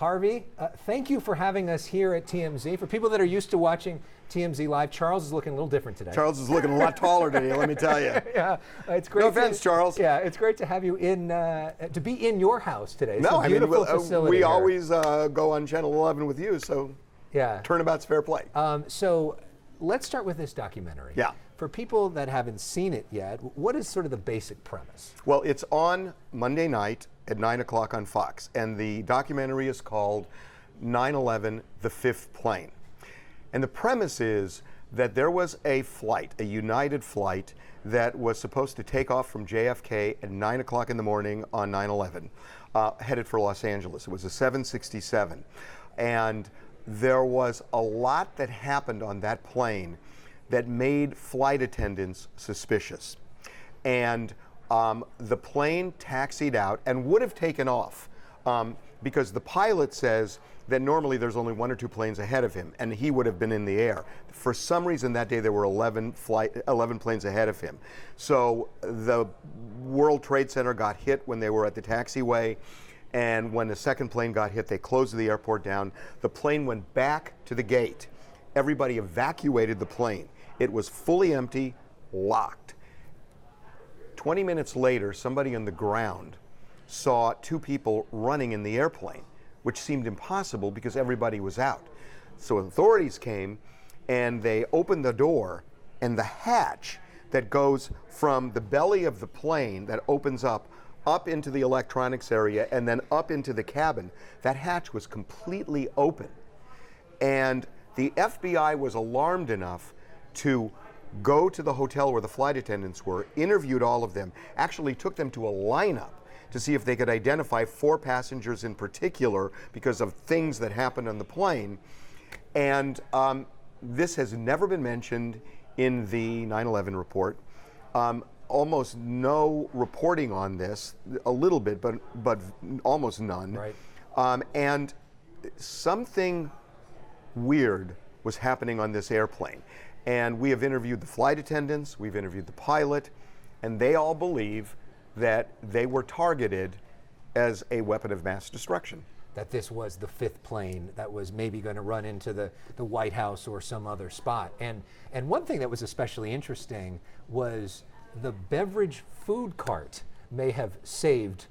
Harvey, thank you for having us here at TMZ. For people that are used to watching TMZ Live, Charles is looking a little different today. Charles is looking a lot taller today, let me tell you. Yeah, it's great. No offense, Charles. Yeah, it's great to have you in, to be in your house today. It's no, a beautiful facility we here. always go on Channel 11 with you, so yeah. Turnabout's fair play. So let's start with this documentary. Yeah. For people that haven't seen it yet, what is sort of the basic premise? Well, it's on Monday night at 9 o'clock on Fox, and the documentary is called 9/11, The Fifth Plane. And the premise is that there was a flight, a United flight, that was supposed to take off from JFK at 9 o'clock in the morning on 9/11, headed for Los Angeles. It was a 767. And there was a lot that happened on that plane that made flight attendants suspicious. And the plane taxied out and would have taken off because the pilot says that normally there's only 1 or 2 planes ahead of him, and he would have been in the air. For some reason that day there were 11 planes ahead of him. So the World Trade Center got hit when they were at the taxiway, and when the second plane got hit, they closed the airport down. The plane went back to the gate. Everybody evacuated the plane. It was fully empty, locked. 20 minutes later, somebody on the ground saw 2 people running in the airplane, which seemed impossible because everybody was out. So authorities came and they opened the door, and the hatch that goes from the belly of the plane that opens up into the electronics area and then up into the cabin, that hatch was completely open. And the FBI was alarmed enough to go to the hotel where the flight attendants were, interviewed all of them, actually took them to a lineup to see if they could identify 4 passengers in particular because of things that happened on the plane. And this has never been mentioned in the 9/11 report. Almost no reporting on this, a little bit, but almost none. Right. And something weird was happening on this airplane. And we have interviewed the flight attendants, we've interviewed the pilot, and they all believe that they were targeted as a weapon of mass destruction. That this was the 5th plane that was maybe going to run into the White House or some other spot. And one thing that was especially interesting was the beverage food cart may have saved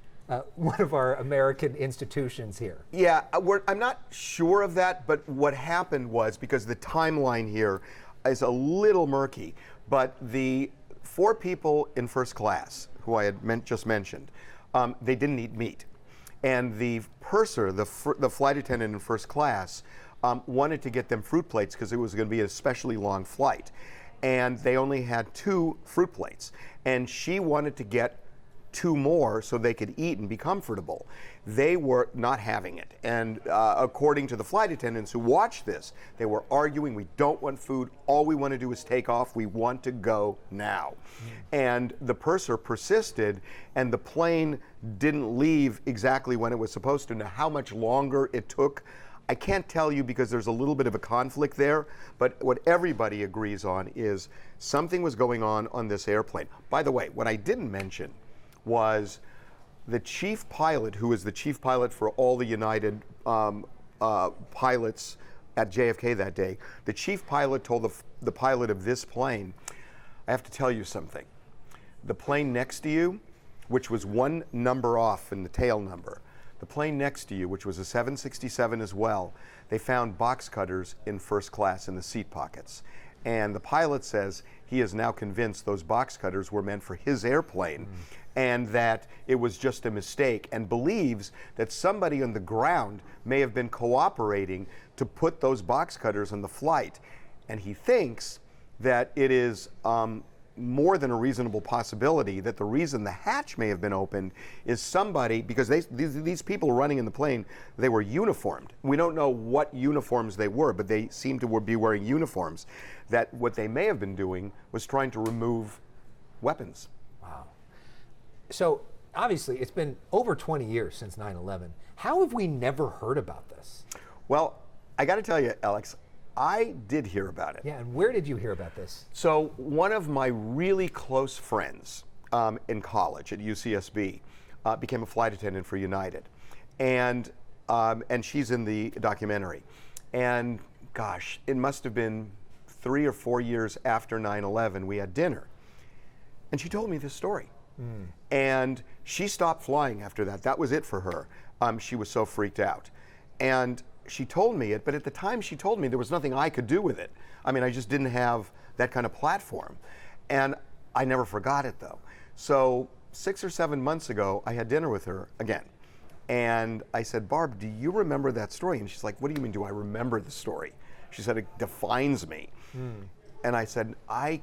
one of our American institutions here. Yeah, I'm not sure of that, but what happened was, because the timeline here is a little murky, but the 4 people in first class, who I had just mentioned, they didn't eat meat. And the purser, the flight attendant in first class, wanted to get them fruit plates because it was going to be an especially long flight. And they only had 2 fruit plates. And she wanted to get 2 more so they could eat and be comfortable. They were not having it. And according to the flight attendants who watched this, they were arguing, we don't want food, all we want to do is take off, we want to go now. And the purser persisted, and the plane didn't leave exactly when it was supposed to. Now, how much longer it took, I can't tell you because there's a little bit of a conflict there, but what everybody agrees on is something was going on this airplane. By the way, what I didn't mention was the chief pilot, who was the chief pilot for all the United pilots at JFK that day. The chief pilot told the pilot of this plane, I have to tell you something. The plane next to you, which was 1 number off in the tail number, the plane next to you, which was a 767 as well, they found box cutters in first class in the seat pockets. And the pilot says he is now convinced those box cutters were meant for his airplane and that it was just a mistake, and believes that somebody on the ground may have been cooperating to put those box cutters on the flight. And he thinks that it is more than a reasonable possibility that the reason the hatch may have been opened is somebody, because these people running in the plane, they were uniformed. We don't know what uniforms they were, but they seem to be wearing uniforms. That what they may have been doing was trying to remove weapons. Wow. So obviously it's been over 20 years since 9/11. How have we never heard about this? Well, I got to tell you, Alex, I did hear about it. Yeah, and where did you hear about this? So one of my really close friends in college at UCSB became a flight attendant for United. And and she's in the documentary. And gosh, it must have been 3 or 4 years after 9/11, we had dinner. And she told me this story. And she stopped flying after that. That was it for her. She was so freaked out. And she told me it, but at the time she told me there was nothing I could do with it. I mean, I just didn't have that kind of platform. And I never forgot it though. So 6 or 7 months ago, I had dinner with her again. And I said, Barb, do you remember that story? And she's like, what do you mean, do I remember the story? She said, it defines me. And I said, I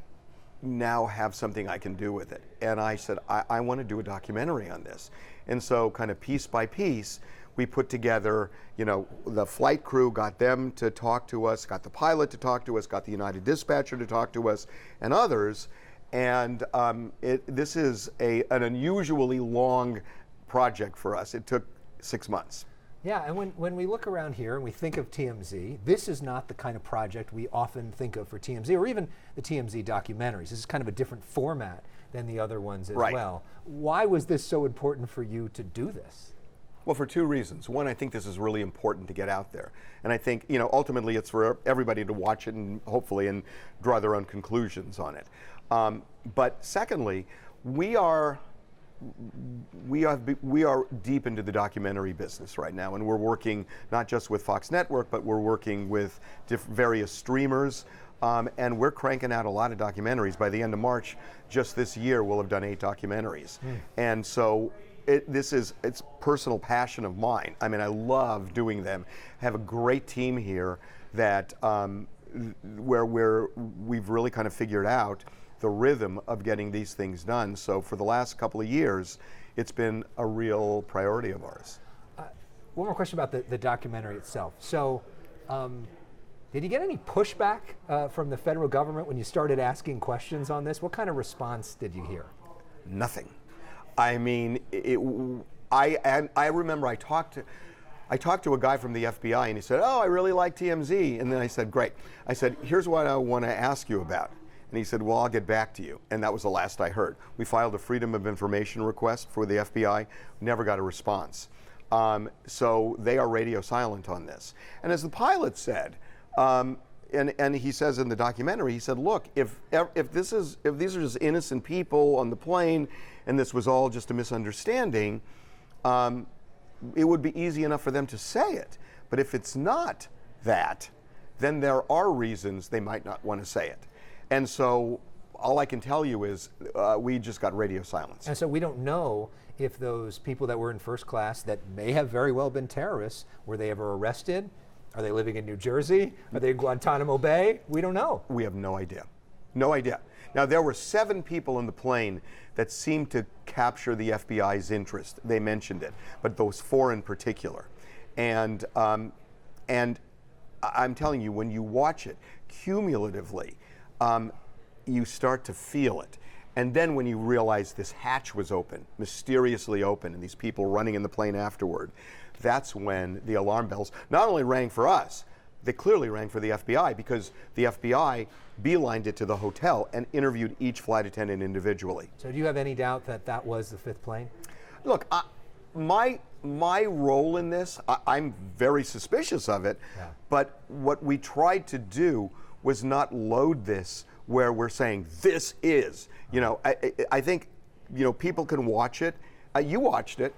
now have something I can do with it. And I said, I want to do a documentary on this. And so kind of piece by piece, we put together, the flight crew, got them to talk to us, got the pilot to talk to us, got the United dispatcher to talk to us, and others. And this is an unusually long project for us. It took 6 months. Yeah, and when we look around here and we think of TMZ, this is not the kind of project we often think of for TMZ, or even the TMZ documentaries. This is kind of a different format than the other ones as well. Why was this so important for you to do this? Well, for 2 reasons. One, I think this is really important to get out there. And I think, ultimately it's for everybody to watch it and hopefully and draw their own conclusions on it. But secondly, we are deep into the documentary business right now, and we're working not just with Fox Network, but we're working with various streamers, and we're cranking out a lot of documentaries. By the end of March, just this year, we'll have done 8 documentaries. And so it's personal passion of mine. I mean, I love doing them. I have a great team here that where we've really kind of figured out the rhythm of getting these things done. So for the last couple of years, it's been a real priority of ours. One more question about the documentary itself. So did you get any pushback from the federal government when you started asking questions on this? What kind of response did you hear? Nothing. I mean, I remember I talked to a guy from the FBI, and he said, oh, I really like TMZ. And then I said, great. I said, here's what I want to ask you about. And he said, well, I'll get back to you. And that was the last I heard. We filed a Freedom of Information request for the FBI, never got a response. So they are radio silent on this. And as the pilot said, and he says in the documentary, he said, look, if these are just innocent people on the plane and this was all just a misunderstanding, it would be easy enough for them to say it. But if it's not that, then there are reasons they might not want to say it. And so all I can tell you is we just got radio silence. And so we don't know if those people that were in first class that may have very well been terrorists, were they ever arrested? Are they living in New Jersey? Are they in Guantanamo Bay? We don't know. We have no idea. No idea. Now, there were 7 people in the plane that seemed to capture the FBI's interest. They mentioned it, but those 4 in particular. And I'm telling you, when you watch it cumulatively, you start to feel it. And then when you realize this hatch was open, mysteriously open, and these people running in the plane afterward, that's when the alarm bells not only rang for us, they clearly rang for the FBI, because the FBI beelined it to the hotel and interviewed each flight attendant individually. So do you have any doubt that that was the 5th plane? Look, my role in this, I'm very suspicious of it, but what we tried to do was not load this where we're saying this is. I think people can watch it. You watched it,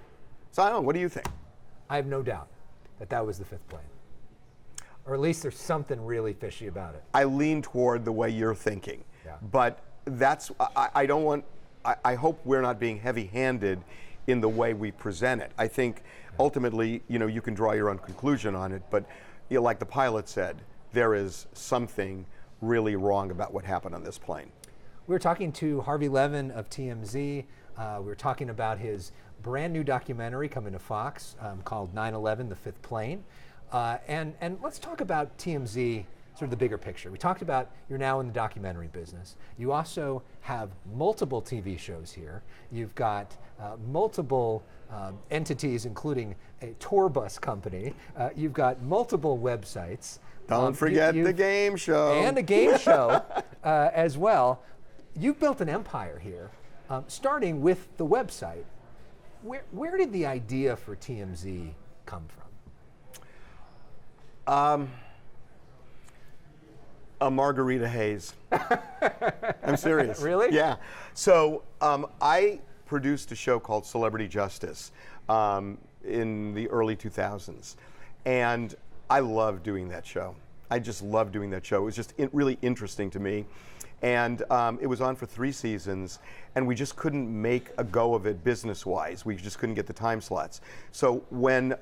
so I don't know. What do you think? I have no doubt that that was the 5th plane, or at least there's something really fishy about it. I lean toward the way you're thinking, but that's I don't want. I hope we're not being heavy-handed in the way we present it. I think ultimately, you can draw your own conclusion on it, but like the pilot said, there is something really wrong about what happened on this plane. We were talking to Harvey Levin of TMZ. We were talking about his brand new documentary coming to Fox called 9/11, The 5th Plane. And let's talk about TMZ, sort of the bigger picture. We talked about you're now in the documentary business. You also have multiple TV shows here. You've got multiple entities, including a tour bus company. You've got multiple websites. Don't forget the game show. And a game show as well. You've built an empire here, starting with the website. Where did the idea for TMZ come from? A margarita haze. I'm serious. Really? Yeah. So I produced a show called Celebrity Justice in the early 2000s. And I loved doing that show. I just loved doing that show. It was just really interesting to me. And it was on for 3 seasons, and we just couldn't make a go of it business-wise. We just couldn't get the time slots. So when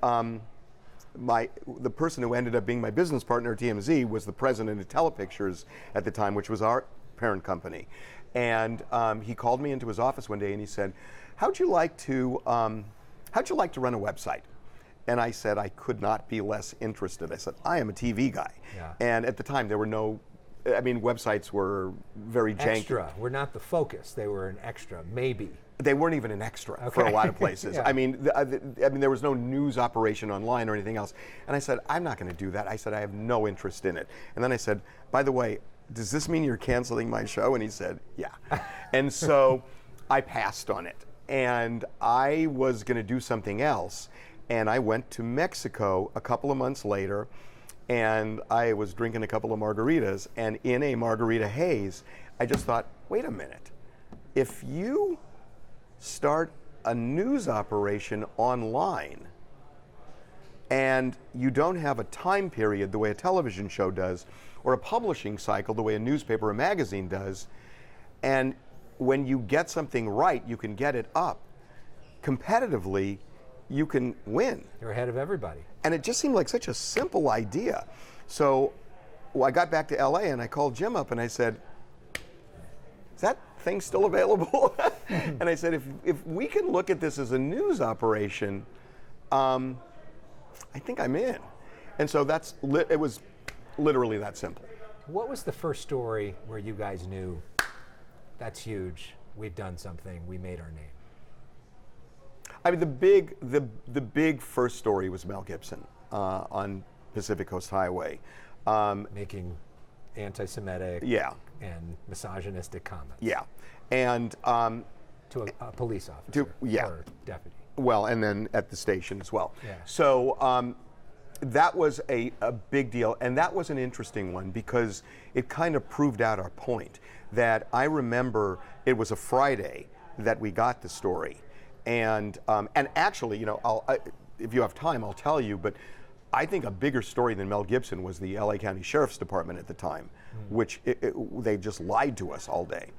the person who ended up being my business partner at TMZ was the president of Telepictures at the time, which was our parent company. And he called me into his office one day and he said, how'd you like to run a website? And I said, I could not be less interested. I said, I am a TV guy. Yeah. And at the time there were no, websites were very janky. Extra, we're not the focus, they were an extra, maybe. They weren't even an extra for a lot of places. Yeah. There was no news operation online or anything else. And I said, I'm not going to do that. I said, I have no interest in it. And then I said, by the way, does this mean you're canceling my show? And he said, yeah. And so I passed on it. And I was going to do something else. And I went to Mexico a couple of months later, and I was drinking a couple of margaritas. And in a margarita haze, I just thought, wait a minute. If you start a news operation online and you don't have a time period the way a television show does, or a publishing cycle the way a newspaper or magazine does, and when you get something right, you can get it up competitively, you can win. You're ahead of everybody. And it just seemed like such a simple idea. So I got back to LA and I called Jim up and I said, is that thing still available? And I said, if we can look at this as a news operation, I think I'm in. And so it was literally that simple. What was the first story where you guys knew, that's huge, we've done something, we made our name? The big first story was Mel Gibson on Pacific Coast Highway. Making anti-Semitic and misogynistic comments. Yeah. And to a police officer or deputy. Well, and then at the station as well. Yeah. So that was a big deal, and that was an interesting one because it kind of proved out our point. That I remember it was a Friday that we got the story, and actually, if you have time, I'll tell you. But I think a bigger story than Mel Gibson was the LA County Sheriff's Department at the time, which they just lied to us all day.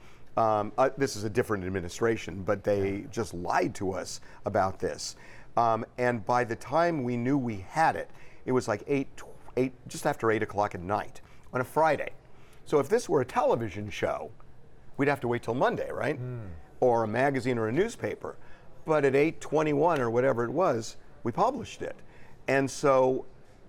This is a different administration, but they just lied to us about this. And by the time we knew we had it, it was like just after 8 o'clock at night on a Friday. So if this were a television show, we'd have to wait till Monday, right? Or a magazine or a newspaper. But at 8:21 or whatever it was, we published it. And so,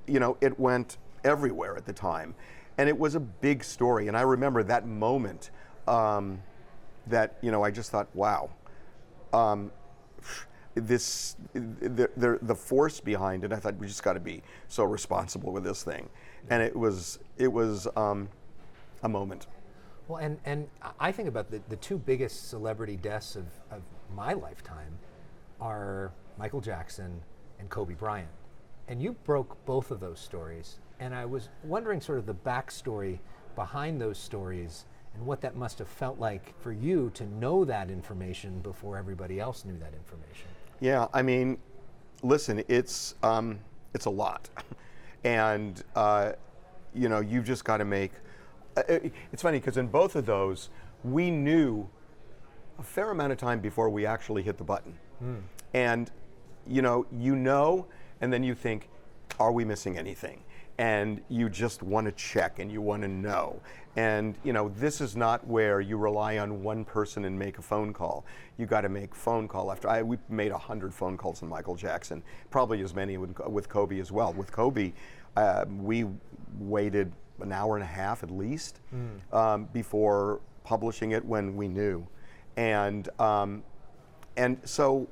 it went everywhere at the time. And it was a big story. And I remember that moment that, I just thought, wow, the force behind it, I thought we just got to be so responsible with this thing. And it was a moment. Well, and I think about the 2 biggest celebrity deaths of my lifetime are Michael Jackson and Kobe Bryant. And you broke both of those stories. And I was wondering sort of the backstory behind those stories and what that must have felt like for you to know that information before everybody else knew that information. Yeah, listen, it's a lot. And, you've just got to make, it's funny because in both of those, we knew a fair amount of time before we actually hit the button. And, and then you think, are we missing anything? And you just want to check and you want to know. And, this is not where you rely on one person and make a phone call. You got to make phone call after. We made 100 phone calls on Michael Jackson, probably as many with Kobe as well. With Kobe, we waited an hour and a half at least before publishing it when we knew. And so,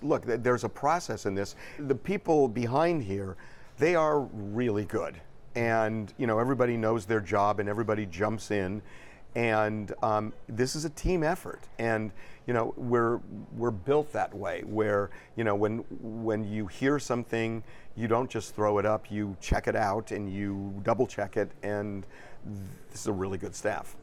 look, there's a process in this. The people behind here, they are really good. And, everybody knows their job and everybody jumps in. And this is a team effort, and we're built that way. Where when you hear something, you don't just throw it up. You check it out and you double check it. And this is a really good staff.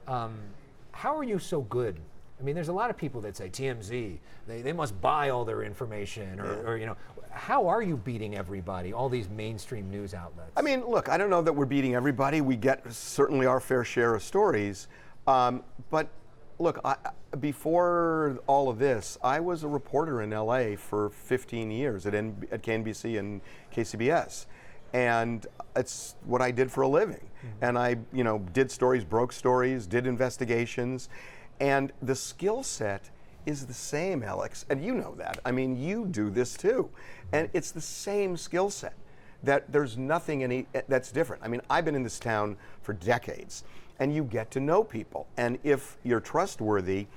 How are you so good? I mean, there's a lot of people that say TMZ, they must buy all their information, or how are you beating everybody, all these mainstream news outlets? I mean, look, I don't know that we're beating everybody. We get certainly our fair share of stories. But look, before all of this, I was a reporter in LA for 15 years at KNBC and KCBS. And it's what I did for a living. And I, did stories, broke stories, did investigations. And the skill set is the same, Alex, and you know that. I mean, you do this too. And it's the same skill set. That there's nothing that's different. I mean, I've been in this town for decades, and you get to know people. And if you're trustworthy,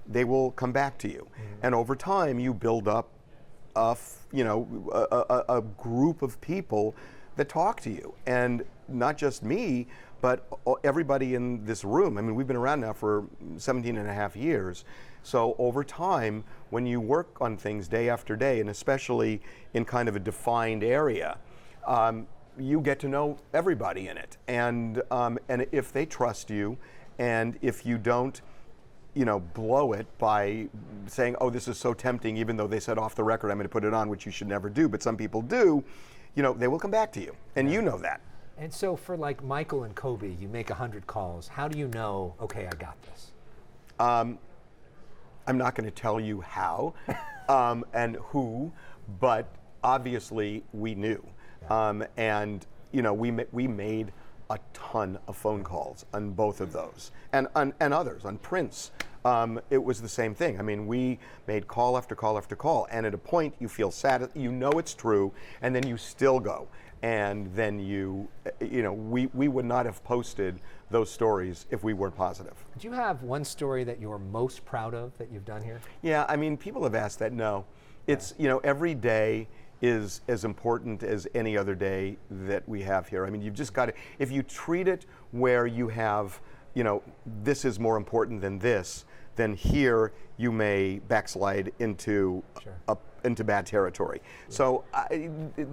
they will come back to you. And over time, you build up a group of people that talk to you. And not just me, but everybody in this room. I mean, we've been around now for 17 and a half years. So over time, when you work on things day after day, and especially in kind of a defined area, you get to know everybody in it. And if they trust you, and if you don't, blow it by saying, oh, this is so tempting, even though they said off the record, I'm going to put it on, which you should never do, but some people do, they will come back to you. And you know that. And so for like Michael and Kobe, you make 100 calls. How do you know, okay, I got this? I'm not going to tell you how and who, but obviously we knew. And we made a ton of phone calls on both of those, and others, on Prince. It was the same thing. I mean, we made call after call after call, and at a point you feel sad, it's true, and then you still go. And then we would not have posted those stories if we weren't positive. Do you have one story that you're most proud of that you've done here? Yeah, I mean, people have asked that. No, it's, every day is as important as any other day that we have here. I mean, you've just got to, if you treat it where you have, this is more important than this, then here you may backslide into into bad territory. Yeah. So,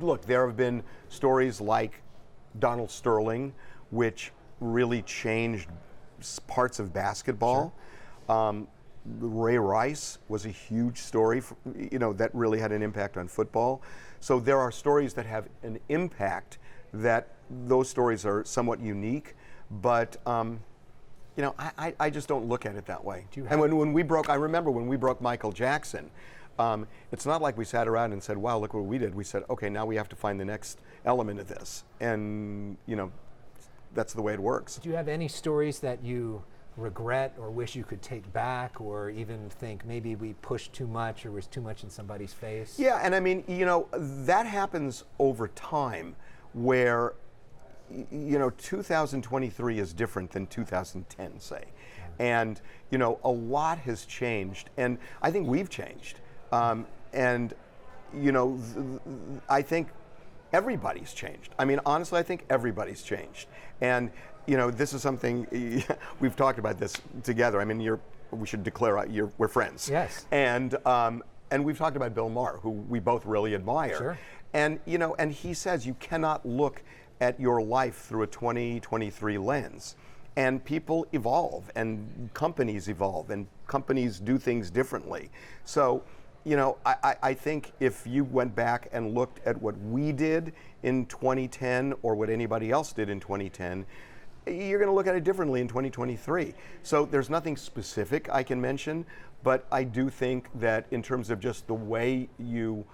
look, there have been stories like Donald Sterling, which really changed parts of basketball. Sure. Ray Rice was a huge story, that really had an impact on football. So there are stories that have an impact, that those stories are somewhat unique, but I just don't look at it that way. And when we broke, I remember when we broke Michael Jackson, it's not like we sat around and said, wow, look what we did. We said, okay, now we have to find the next element of this. And, that's the way it works. Do you have any stories that you regret or wish you could take back, or even think maybe we pushed too much or was too much in somebody's face? Yeah, and I mean, that happens over time, where 2023 is different than 2010, say. And, a lot has changed, and I think we've changed. I think everybody's changed. I mean, honestly, I think everybody's changed. And, this is something, we've talked about this together. I mean, we should declare we're friends. Yes. And we've talked about Bill Maher, who we both really admire. Sure. And, and he says you cannot look at your life through a 2023 lens. And people evolve, and companies evolve, and companies do things differently. So, I think if you went back and looked at what we did in 2010 or what anybody else did in 2010, you're going to look at it differently in 2023. So there's nothing specific I can mention, but I do think that in terms of just the way you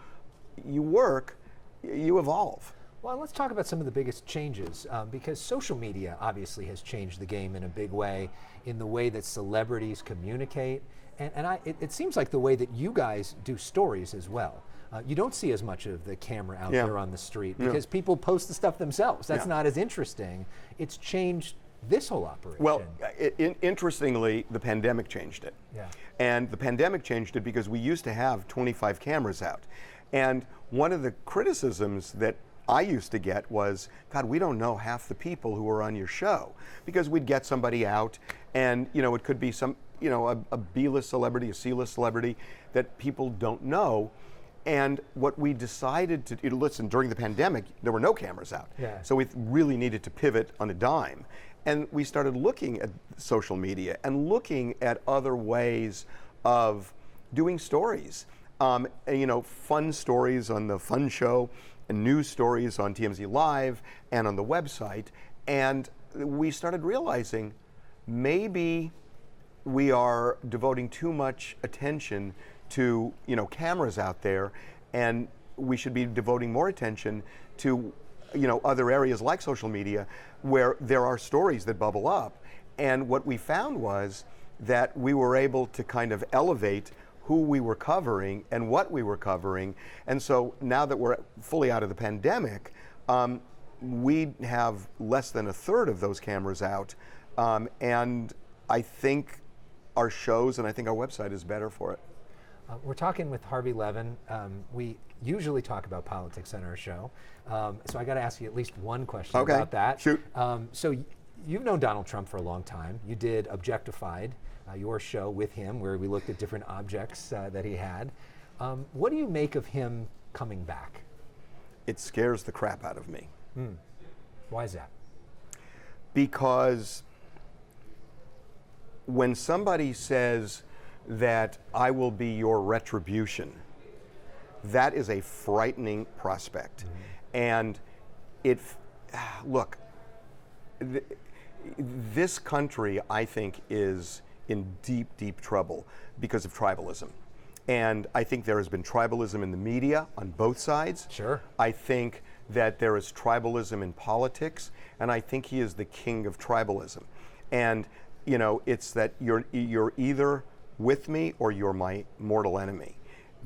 work, you evolve. Well, let's talk about some of the biggest changes, because social media obviously has changed the game in a big way, in the way that celebrities communicate. And it seems like the way that you guys do stories as well. You don't see as much of the camera out there on the street, because people post the stuff themselves. That's not as interesting. It's changed this whole operation. Well, interestingly, the pandemic changed it. Yeah. And the pandemic changed it because we used to have 25 cameras out. And one of the criticisms that I used to get was, God, we don't know half the people who are on your show, because we'd get somebody out, and it could be some, a B-list celebrity, a C-list celebrity that people don't know. And what we decided to listen, during the pandemic, there were no cameras out. Yeah. So we really needed to pivot on a dime. And we started looking at social media and looking at other ways of doing stories. Fun stories on the Fun Show, and news stories on TMZ Live and on the website. And we started realizing maybe we are devoting too much attention to cameras out there, and we should be devoting more attention to other areas like social media, where there are stories that bubble up. And what we found was that we were able to kind of elevate who we were covering and what we were covering. And so now that we're fully out of the pandemic, we have less than a third of those cameras out, and I think our shows and I think our website is better for it. We're talking with Harvey Levin. We usually talk about politics on our show, so I got to ask you at least one question about that. Shoot. So you've known Donald Trump for a long time. You did Objectified, your show with him, where we looked at different objects that he had. What do you make of him coming back? It scares the crap out of me. Why is that? Because when somebody says that I will be your retribution, that is a frightening prospect. And this country, I think, is in deep, deep trouble because of tribalism. And I think there has been tribalism in the media on both sides. Sure. I think that there is tribalism in politics, and I think he is the king of tribalism. And it's that you're either with me or you're my mortal enemy.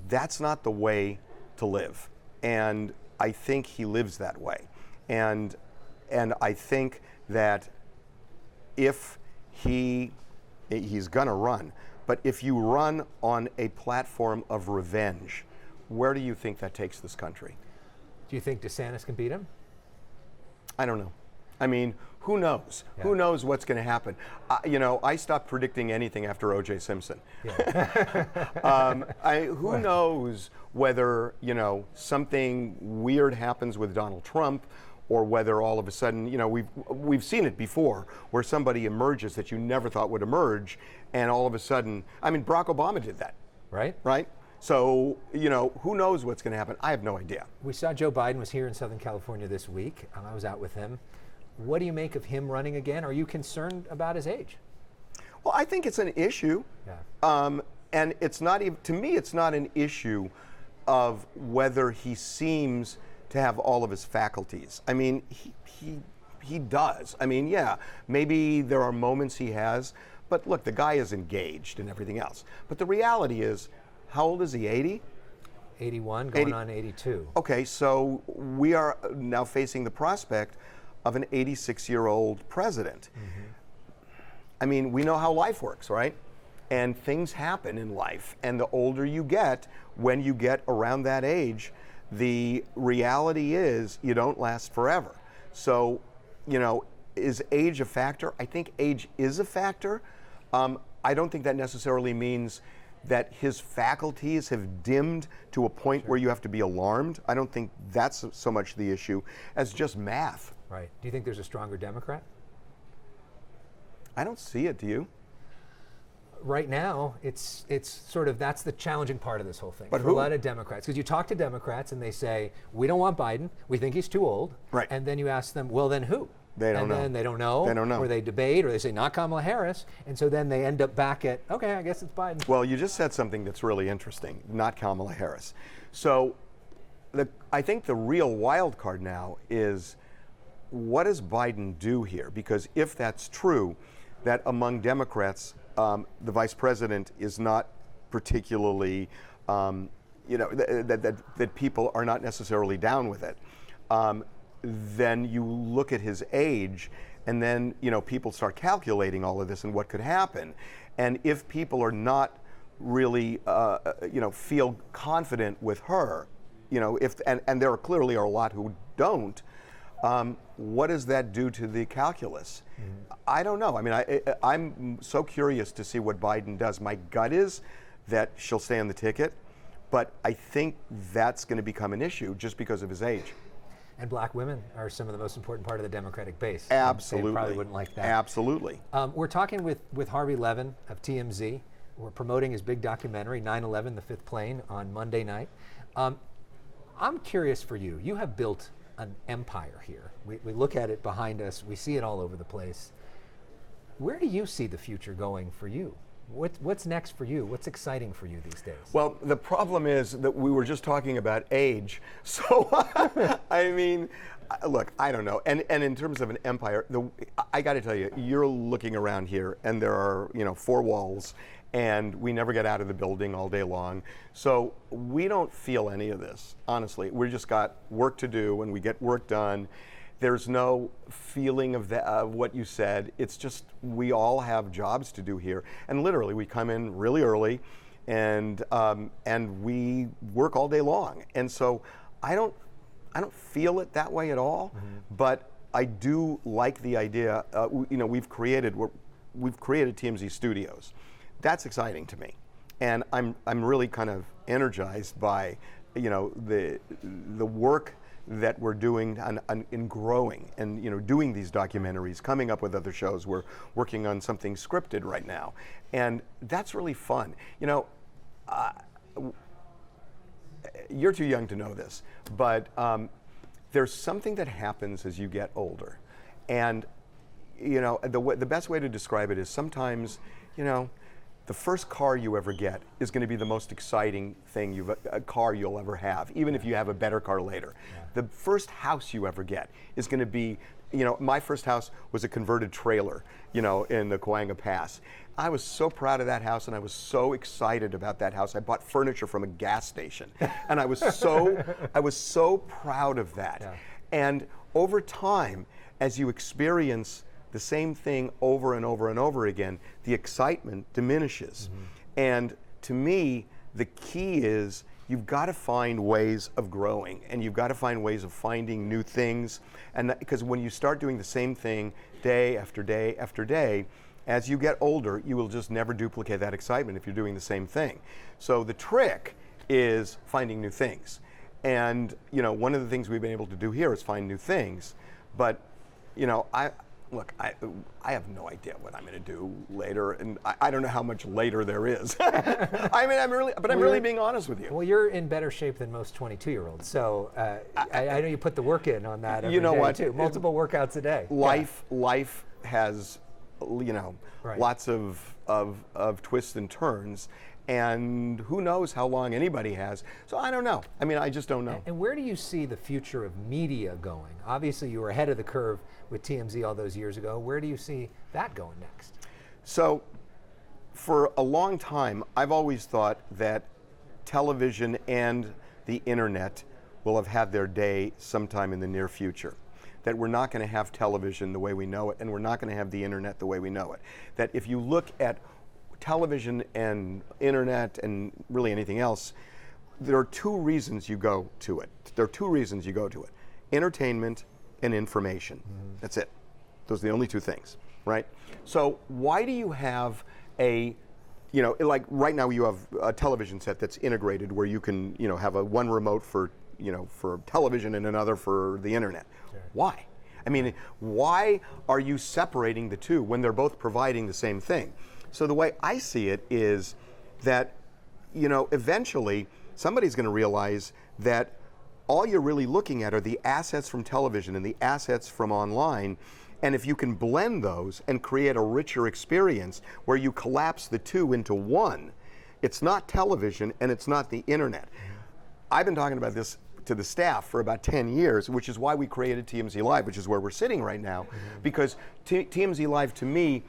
That's not the way to live. And I think he lives that way. And I think that if he's gonna run, but if you run on a platform of revenge, where do you think that takes this country? Do you think DeSantis can beat him? I don't know. I mean, who knows? Yeah. Who knows what's going to happen? I stopped predicting anything after O.J. Simpson. Yeah. Who knows whether something weird happens with Donald Trump, or whether all of a sudden we've seen it before, where somebody emerges that you never thought would emerge, and all of a sudden, Barack Obama did that. Right. Right. So, who knows what's going to happen? I have no idea. We saw Joe Biden was here in Southern California this week. I was out with him. What do you make of him running again? Are you concerned about his age? Well, I think it's an issue. Yeah. And it's not even, to me, it's not an issue of whether he seems to have all of his faculties. He does. Yeah, maybe there are moments he has, but look, the guy is engaged and everything else. But the reality is, how old is he, 80? 81, going on 82. Okay, so we are now facing the prospect of an 86-year-old president. We know how life works, right? And things happen in life. And the older you get, when you get around that age, the reality is you don't last forever. So, is age a factor? I think age is a factor. I don't think that necessarily means that his faculties have dimmed to a point where you have to be alarmed. I don't think that's so much the issue as just math. Right. Do you think there's a stronger Democrat? I don't see it, do you? Right now, it's sort of, that's the challenging part of this whole thing. But for who? a lot of Democrats, because you talk to Democrats and they say, we don't want Biden, we think he's too old. Right. And then you ask them, well, then who? They don't know. And then they don't know. They don't know. Or they debate, or they say, not Kamala Harris. And so then they end up back at, okay, I guess it's Biden. Well, you just said something that's really interesting, not Kamala Harris. So I think the real wild card now is, what does Biden do here? Because if that's true, that among Democrats, the vice president is not particularly, that people are not necessarily down with it. Then you look at his age, and then people start calculating all of this and what could happen. And if people are not really feel confident with her, and there clearly are a lot who don't, what does that do to the calculus? I don't know. I mean, I'm so curious to see what Biden does. My gut is that she'll stay on the ticket, but I think that's going to become an issue just because of his age. And black women are some of the most important part of the Democratic base. Absolutely. They probably wouldn't like that. Absolutely. We're talking with Harvey Levin of TMZ. We're promoting his big documentary, 9/11, The Fifth Plane, on Monday night. I'm curious for you. You have built an empire here. We look at it behind us. We see it all over the place. Where do you see the future going for you? What's next for you? What's exciting for you these days? Well, the problem is that we were just talking about age. So, I mean, look, I don't know. And in terms of an empire, I got to tell you, you're looking around here and there are, 4 walls and we never get out of the building all day long. So we don't feel any of this, honestly. We just got work to do and we get work done. There's no feeling of what you said. It's just we all have jobs to do here, and literally we come in really early, and we work all day long. And so I don't feel it that way at all. But I do like the idea. We've created TMZ Studios. That's exciting to me, and I'm really kind of energized by the work that we're doing in growing and doing these documentaries, coming up with other shows. We're working on something scripted right now, and that's really fun. You're too young to know this, but there's something that happens as you get older, and the best way to describe it is sometimes the first car you ever get is going to be the most exciting thing a car you'll ever have, even if you have a better car later. Yeah. The first house you ever get is going to be, my first house was a converted trailer, in the Coanga Pass. I was so proud of that house, and I was so excited about that house. I bought furniture from a gas station, and I was so proud of that. Yeah. And over time, as you experience the same thing over and over and over again, the excitement diminishes. And to me, the key is you've got to find ways of growing, and you've got to find ways of finding new things. And because when you start doing the same thing day after day after day, as you get older, you will just never duplicate that excitement if you're doing the same thing. So the trick is finding new things. And one of the things we've been able to do here is find new things. But I have no idea what I'm going to do later, and I don't know how much later there is. I mean, I'm really being honest with you. Well, you're in better shape than most 22-year-olds, so I know you put the work in on that every day too. Multiple workouts a day. Life has, right. Lots of twists and turns. And who knows how long anybody has. So I don't know. I mean, I just don't know. And where do you see the future of media going? Obviously, you were ahead of the curve with TMZ all those years ago. Where do you see that going next? So for a long time, I've always thought that television and the internet will have had their day sometime in the near future. That we're not going to have television the way we know it, and we're not going to have the internet the way we know it. That if you look at television and internet and really anything else, there are 2 reasons you go to it. Entertainment and information. That's it. Those are the only 2 things, right? So why do you have like right now you have a television set that's integrated where you can, have one remote for television and another for the internet. Sure. Why? I mean, why are you separating the 2 when they're both providing the same thing? So the way I see it is that, eventually somebody's going to realize that all you're really looking at are the assets from television and the assets from online. And if you can blend those and create a richer experience where you collapse the 2 into one, it's not television and it's not the internet. I've been talking about this to the staff for about 10 years, which is why we created TMZ Live, which is where we're sitting right now, because TMZ Live, to me,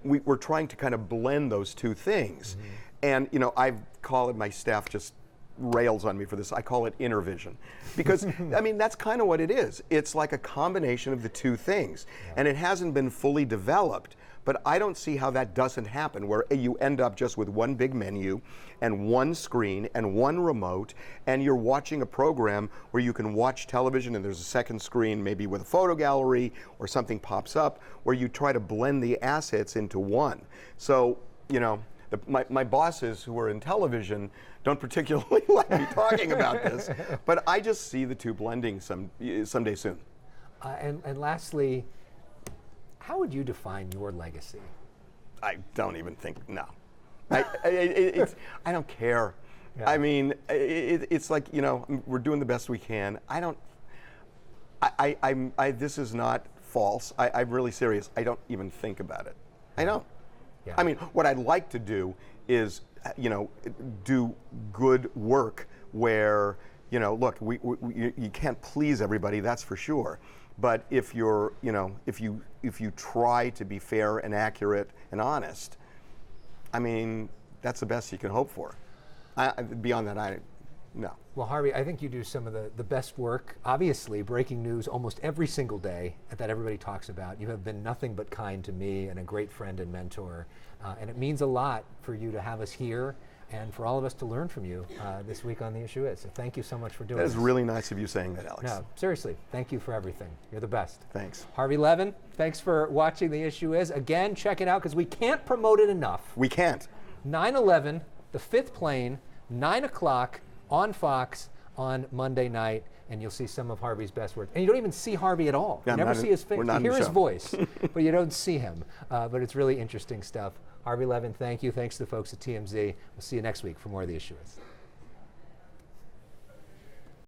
we're trying to kind of blend those 2 things. And I call it my staff just rails on me for this. I call it inner vision. Because, I mean, that's kind of what it is. It's like a combination of the two things. Yeah. And it hasn't been fully developed, but I don't see how that doesn't happen, where you end up just with one big menu and one screen and one remote, and you're watching a program where you can watch television and there's a second screen, maybe with a photo gallery or something pops up, where you try to blend the assets into one. So, you know, my bosses who are in television don't particularly like me talking about this, but I just see the two blending someday soon. And lastly, how would you define your legacy? I don't even think, no. I don't care. Yeah. I mean, it's like, you know, we're doing the best we can. This is not false. I'm really serious. I don't even think about it. I don't. Yeah. I mean, what I'd like to do is, you know, do good work where, you know, look, you can't please everybody, that's for sure. But if you're, you know, if you try to be fair and accurate and honest, I mean, that's the best you can hope for. Beyond that, no. Well, Harvey, I think you do some of the best work, obviously, breaking news almost every single day that everybody talks about. You have been nothing but kind to me and a great friend and mentor. And it means a lot for you to have us here and for all of us to learn from you this week on The Issue Is. So thank you so much for doing this. That is really nice of you saying that, Alex. No, seriously, thank you for everything. You're the best. Thanks. Harvey Levin, thanks for watching The Issue Is. Again, check it out because we can't promote it enough. We can't. 9/11, the fifth plane, 9 o'clock on Fox on Monday night, and you'll see some of Harvey's best work. And you don't even see Harvey at all. You never see his face. You hear his voice, but you don't see him. But it's really interesting stuff. Harvey Levin, thank you. Thanks to the folks at TMZ. We'll see you next week for more of The Issue Is.